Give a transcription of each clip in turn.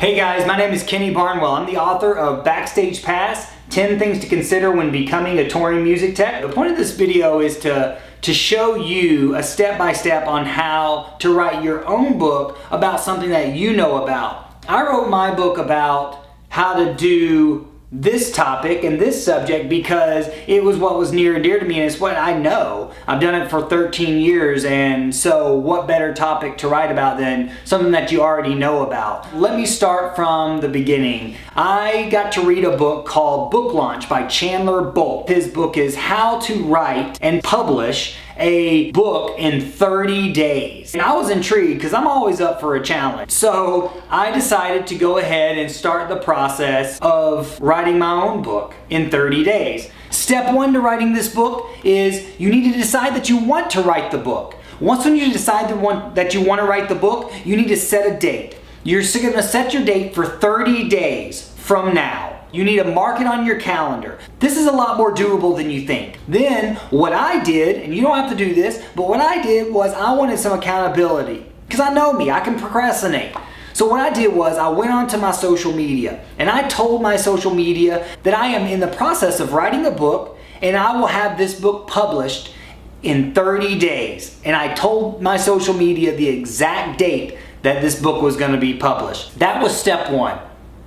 Hey guys, my name is Kenny Barnwell. I'm the author of Backstage Pass, 10 Things to Consider When Becoming a Touring Music Tech. The point of this video is to show you a step-by-step on how to write your own book about something that you know about. I wrote my book about how to do this topic and this subject because it was what was near and dear to me, and it's what I know. I've done it for 13 years, and so what better topic to write about than something that you already know about. Let me start from the beginning. I got to read a book called Book Launch by Chandler Bolt. His book is How to Write and Publish a Book in 30 Days. And I was intrigued because I'm always up for a challenge. So I decided to go ahead and start the process of writing my own book in 30 days. Step one to writing this book is you need to decide that you want to write the book. Once you decide that you want to write the book, you need to set a date. You're going to set your date for 30 days from now. You need to mark it on your calendar. This is a lot more doable than you think. Then what I did, and you don't have to do this, but what I did was I wanted some accountability. Because I know me, I can procrastinate. So what I did was I went onto my social media and I told my social media that I am in the process of writing a book and I will have this book published in 30 days. And I told my social media the exact date that this book was going to be published. That was step one.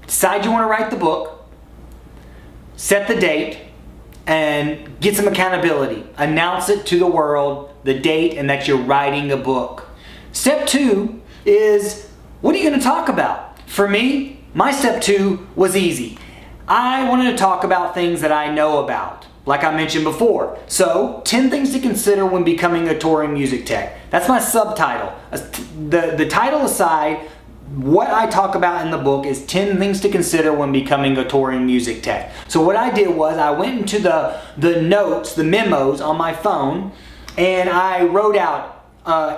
Decide you want to write the book. Set the date and get some accountability. Announce it to the world, the date, and that you're writing a book. Step two is, what are you going to talk about? For me, my step two was easy. I wanted to talk about things that I know about, like I mentioned before. So, 10 things to consider when becoming a touring music tech. That's my subtitle. The title aside, what I talk about in the book is 10 things to consider when becoming a touring music tech. So what I did was I went into the notes, the memos on my phone, and I wrote out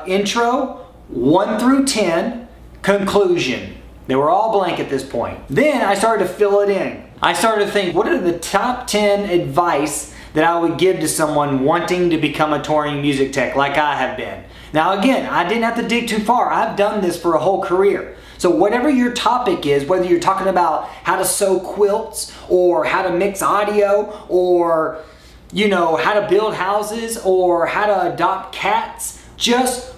intro, 1 through 10, conclusion. They were all blank at this point. Then I started to fill it in. I started to think, what are the top 10 advice that I would give to someone wanting to become a touring music tech like I have been? Now again, I didn't have to dig too far. I've done this for a whole career. So whatever your topic is, whether you're talking about how to sew quilts or how to mix audio or how to build houses or how to adopt cats, just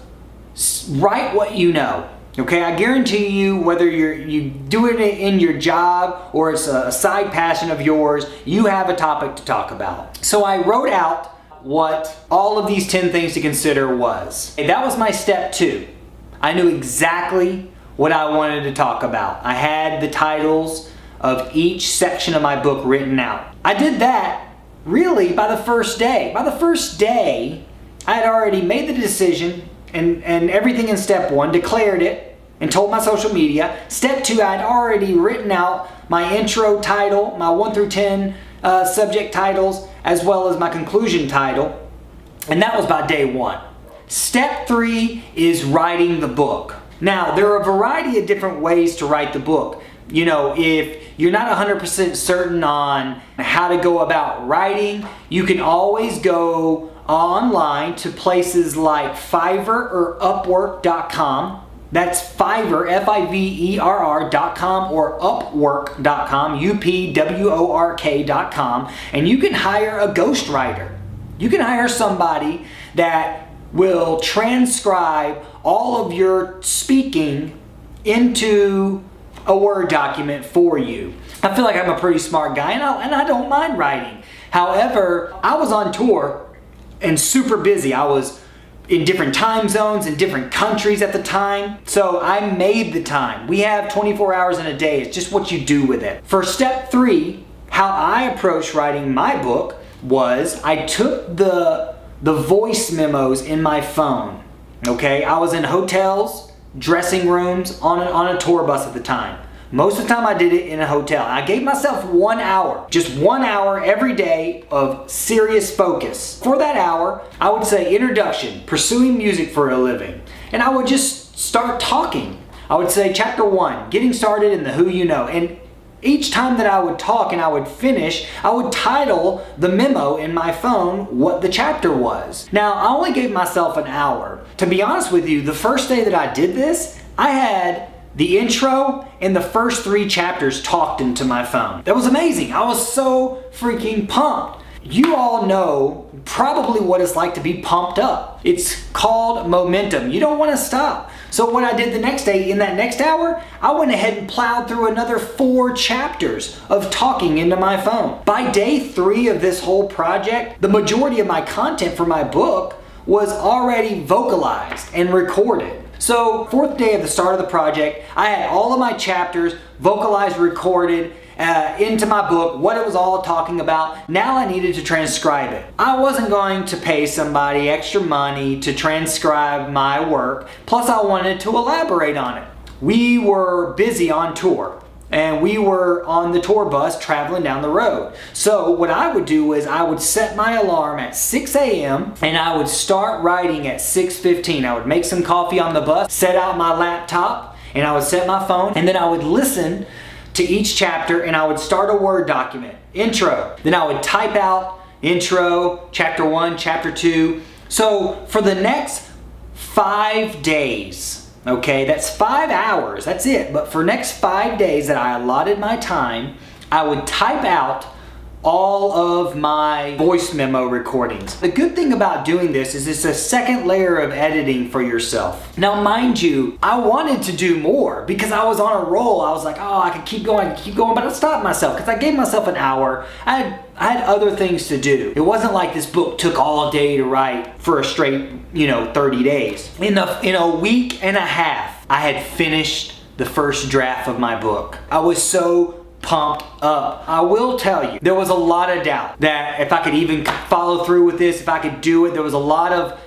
write what you know. Okay, I guarantee you, whether you do it in your job or it's a side passion of yours, you have a topic to talk about. So I wrote out what all of these 10 things to consider was. And that was my step two. I knew exactly what I wanted to talk about. I had the titles of each section of my book written out. I did that really by the first day. By the first day, I had already made the decision and everything in step one, declared it and told my social media. Step two, I had already written out my intro title, my 1 through 10 subject titles, as well as my conclusion title, and that was by day one. Step three is writing the book. Now, there are a variety of different ways to write the book. If you're not 100% certain on how to go about writing, you can always go online to places like Fiverr or Upwork.com. That's Fiverr, Fiverr.com, or Upwork.com, Upwork.com, and you can hire a ghostwriter. You can hire somebody that will transcribe all of your speaking into a Word document for you. I feel like I'm a pretty smart guy, and I don't mind writing. However, I was on tour and super busy. I was in different time zones, in different countries at the time. So I made the time. We have 24 hours in a day. It's just what you do with it. For step three, how I approached writing my book was I took the voice memos in my phone. Okay, I was in hotels, dressing rooms, on a tour bus at the time. Most of the time I did it in a hotel. I gave myself 1 hour, just 1 hour every day of serious focus. For that hour, I would say introduction, pursuing music for a living. And I would just start talking. I would say chapter 1, getting started in the who you know. And each time that I would talk and I would finish, I would title the memo in my phone what the chapter was. Now, I only gave myself an hour. To be honest with you, the first day that I did this, I had the intro and the first 3 chapters talked into my phone. That was amazing. I was so freaking pumped. You all know probably what it's like to be pumped up. It's called momentum. You don't want to stop. So what I did the next day, in that next hour, I went ahead and plowed through another 4 chapters of talking into my phone. By day 3 of this whole project, the majority of my content for my book was already vocalized and recorded. So 4th day of the start of the project, I had all of my chapters vocalized, recorded, into my book, what it was all talking about. Now I needed to transcribe it. I wasn't going to pay somebody extra money to transcribe my work, plus I wanted to elaborate on it. We were busy on tour, and we were on the tour bus traveling down the road. So what I would do is I would set my alarm at 6 a.m. and I would start writing at 6:15. I would make some coffee on the bus, set out my laptop, and I would set my phone, and then I would listen to each chapter, and I would start a Word document. Intro. Then I would type out intro, chapter 1, chapter 2. So for the next 5 days, okay, that's 5 hours, that's it. But for next 5 days that I allotted my time, I would type out all of my voice memo recordings. The good thing about doing this is it's a second layer of editing for yourself. Now mind you, I wanted to do more because I was on a roll. I was like, oh, I could keep going, but I stopped myself because I gave myself an hour. I had other things to do. It wasn't like this book took all day to write for a straight, 30 days. In a week and a half, I had finished the first draft of my book. I was so pumped up. I will tell you, there was a lot of doubt that if I could even follow through with this, if I could do it. There was a lot of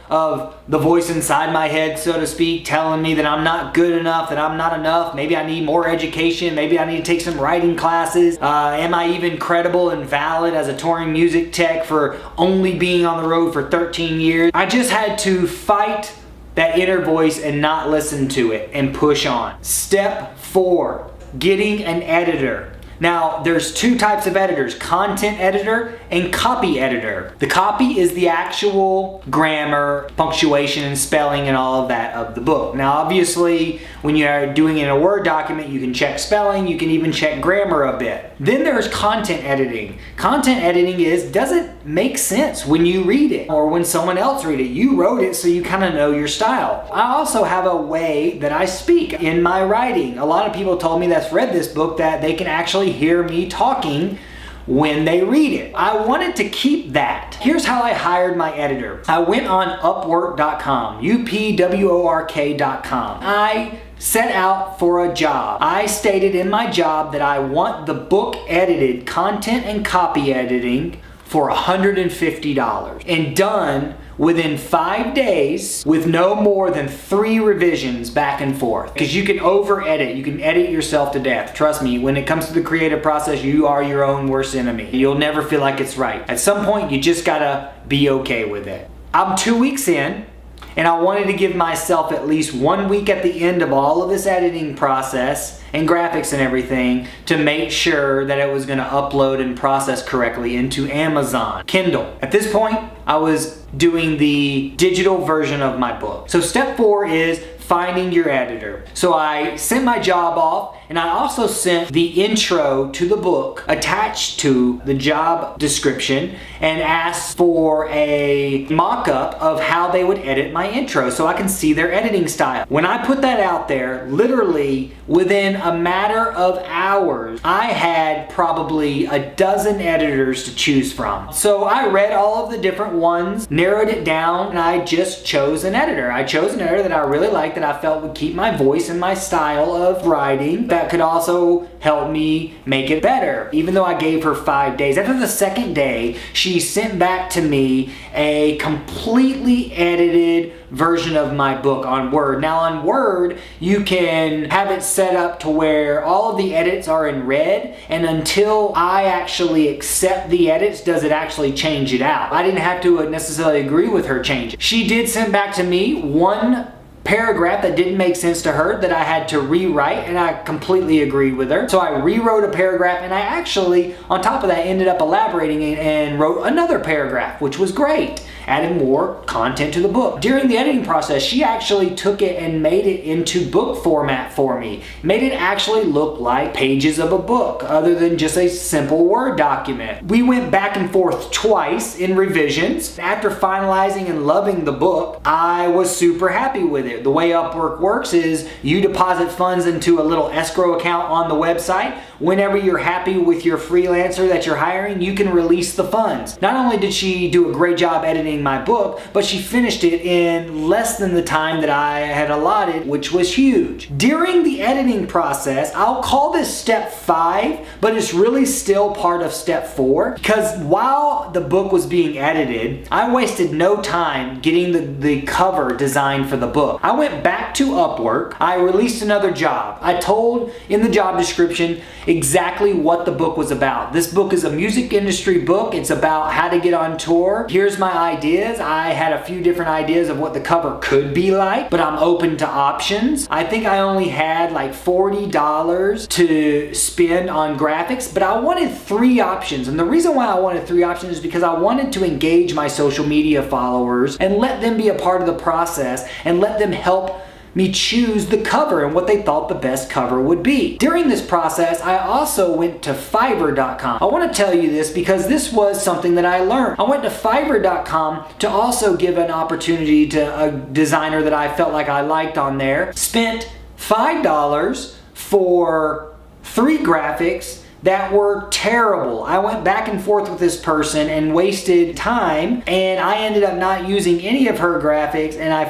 the voice inside my head, so to speak, telling me that I'm not good enough, that I'm not enough. Maybe I need more education. Maybe I need to take some writing classes. Am I even credible and valid as a touring music tech for only being on the road for 13 years? I just had to fight that inner voice and not listen to it and push on. Step 4, getting an editor. Now, there's 2 types of editors, content editor and copy editor. The copy is the actual grammar, punctuation, and spelling and all of that of the book. Now, obviously, when you're doing it in a Word document, you can check spelling, you can even check grammar a bit. Then there's content editing. Content editing is, does it make sense when you read it or when someone else read it? You wrote it, so you kind of know your style. I also have a way that I speak in my writing. A lot of people told me that's read this book that they can actually hear me talking when they read it. I wanted to keep that. Here's how I hired my editor. I went on upwork.com, upwork.com. I set out for a job. I stated in my job that I want the book edited, content and copy editing, for $150 and done within 5 days with no more than 3 revisions back and forth. Because you can over edit, you can edit yourself to death. Trust me, when it comes to the creative process, you are your own worst enemy. You'll never feel like it's right. At some point, you just gotta be okay with it. I'm 2 weeks in, and I wanted to give myself at least 1 week at the end of all of this editing process and graphics and everything to make sure that it was going to upload and process correctly into Amazon Kindle. At this point, I was doing the digital version of my book. So step 4 is finding your editor. So I sent my job off, and I also sent the intro to the book attached to the job description and asked for a mock-up of how they would edit my intro so I can see their editing style. When I put that out there, literally within a matter of hours, I had probably a dozen editors to choose from. So I read all of the different ones, narrowed it down, and I just chose an editor. I chose an editor that I really liked, that I felt would keep my voice and my style of writing, that could also help me make it better. Even though I gave her 5 days, after the second day, she sent back to me a completely edited version of my book on Word. Now on Word, you can have it set up to where all of the edits are in red, and until I actually accept the edits, does it actually change it out. I didn't have to necessarily agree with her change. She did send back to me one paragraph that didn't make sense to her that I had to rewrite, and I completely agreed with her. So I rewrote a paragraph, and I actually, on top of that, ended up elaborating and wrote another paragraph, which was great. added more content to the book. During the editing process, she actually took it and made it into book format for me. Made it actually look like pages of a book other than just a simple Word document. We went back and forth twice in revisions. After finalizing and loving the book, I was super happy with it. The way Upwork works is you deposit funds into a little escrow account on the website. Whenever you're happy with your freelancer that you're hiring, you can release the funds. Not only did she do a great job editing my book, but she finished it in less than the time that I had allotted, which was huge. During the editing process, I'll call this step 5, but it's really still part of step 4, because while the book was being edited, I wasted no time getting the cover designed for the book. I went back to Upwork. I released another job. I told in the job description exactly what the book was about. This book is a music industry book. It's about how to get on tour. Here's my ideas. I had a few different ideas of what the cover could be like, but I'm open to options. I think I only had like $40 to spend on graphics, but I wanted 3 options. And the reason why I wanted 3 options is because I wanted to engage my social media followers and let them be a part of the process and let them help me choose the cover and what they thought the best cover would be. During this process, I also went to Fiverr.com. I want to tell you this because this was something that I learned. I went to Fiverr.com to also give an opportunity to a designer that I felt like I liked on there. Spent $5 for 3 graphics that were terrible. I went back and forth with this person and wasted time, and I ended up not using any of her graphics, and I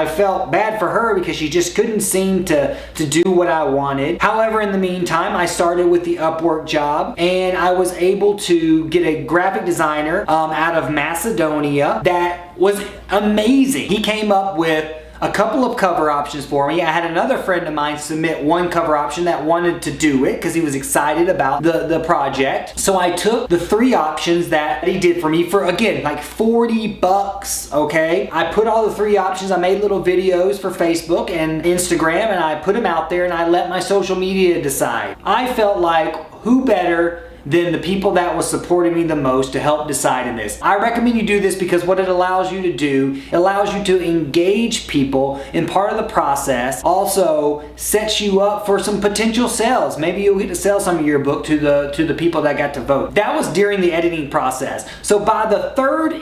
felt bad for her because she just couldn't seem to do what I wanted. However, in the meantime, I started with the Upwork job, and I was able to get a graphic designer out of Macedonia that was amazing. He came up with a couple of cover options for me. I had another friend of mine submit one cover option that wanted to do it because he was excited about the project. So I took the 3 options that he did for me for, again, like $40, okay? I put all the 3 options. I made little videos for Facebook and Instagram, and I put them out there, and I let my social media decide. I felt like who better than the people that was supporting me the most to help decide in this. I recommend you do this because what it allows you to do, it allows you to engage people in part of the process, also sets you up for some potential sales. Maybe you'll get to sell some of your book to the people that got to vote. That was during the editing process. So by the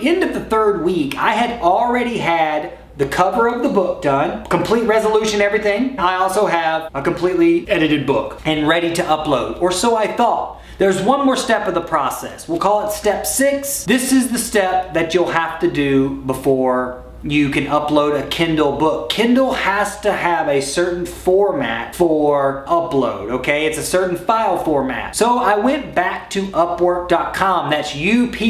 end of the 3rd week, I had already had the cover of the book done, complete resolution, everything. I also have a completely edited book and ready to upload, or so I thought. There's one more step of the process. We'll call it step 6. This is the step that you'll have to do before you can upload a Kindle book. Kindle has to have a certain format for upload, okay? It's a certain file format. So I went back to Upwork.com. That's UPWORK.com.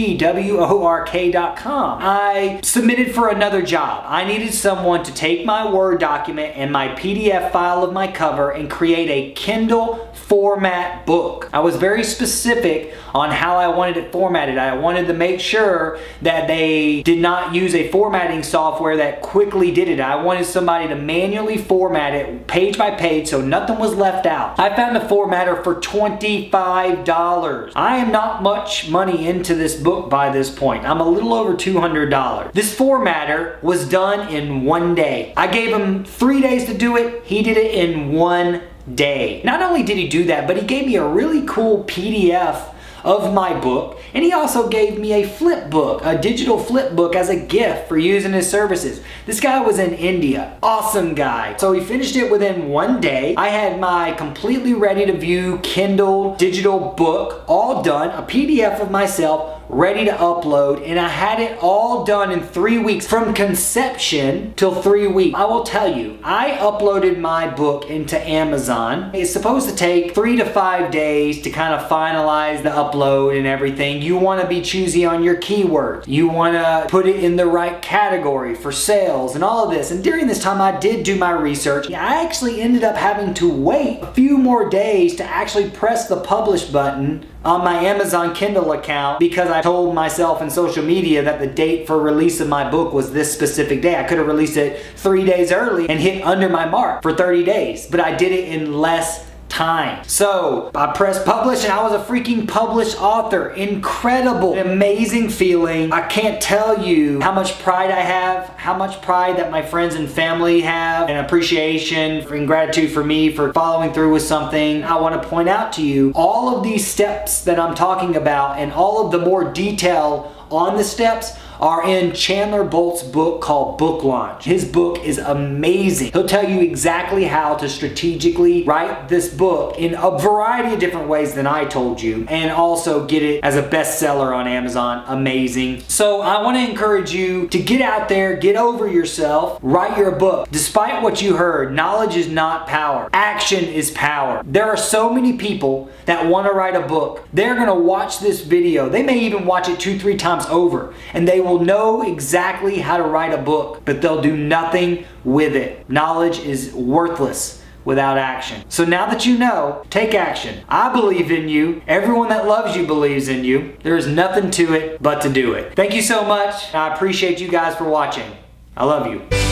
I submitted for another job. I needed someone to take my Word document and my PDF file of my cover and create a Kindle format book. I was very specific on how I wanted it formatted. I wanted to make sure that they did not use a formatting software that quickly did it. I wanted somebody to manually format it page by page so nothing was left out. I found a formatter for $25. I am not much money into this book by this point. I'm a little over $200. This formatter was done in 1 day. I gave him 3 days to do it. He did it in 1 day. Not only did he do that, but he gave me a really cool PDF of my book, and he also gave me a flip book, a digital flip book as a gift for using his services. This guy was in India. Awesome guy. So he finished it within 1 day. I had my completely ready to view Kindle digital book all done, a PDF of myself, ready to upload, and I had it all done in 3 weeks, from conception till 3 weeks. I will tell you, I uploaded my book into Amazon. It's supposed to take 3 to 5 days to kind of finalize the upload and everything. You want to be choosy on your keywords. You want to put it in the right category for sales and all of this. And during this time, I did do my research. I actually ended up having to wait a few more days to actually press the publish button on my Amazon Kindle account because I told myself in social media that the date for release of my book was this specific day. I could have released it 3 days early and hit under my mark for 30 days, but I did it in less time. So I pressed publish and I was a freaking published author. Incredible, amazing feeling. I can't tell you how much pride I have, how much pride that my friends and family have, and appreciation and gratitude for me for following through with something. I want to point out to you all of these steps that I'm talking about and all of the more detail on the steps are in Chandler Bolt's book called Book Launch. His book is amazing. He'll tell you exactly how to strategically write this book in a variety of different ways than I told you, and also get it as a bestseller on Amazon. Amazing. So I want to encourage you to get out there, get over yourself, write your book. Despite what you heard, knowledge is not power. Action is power. There are so many people that want to write a book. They're going to watch this video. They may even watch it 2-3 times over, and they will know exactly how to write a book, but they'll do nothing with it. Knowledge is worthless without action. So now that you know, take action. I believe in you. Everyone that loves you believes in you. There is nothing to it but to do it. Thank you so much. I appreciate you guys for watching. I love you.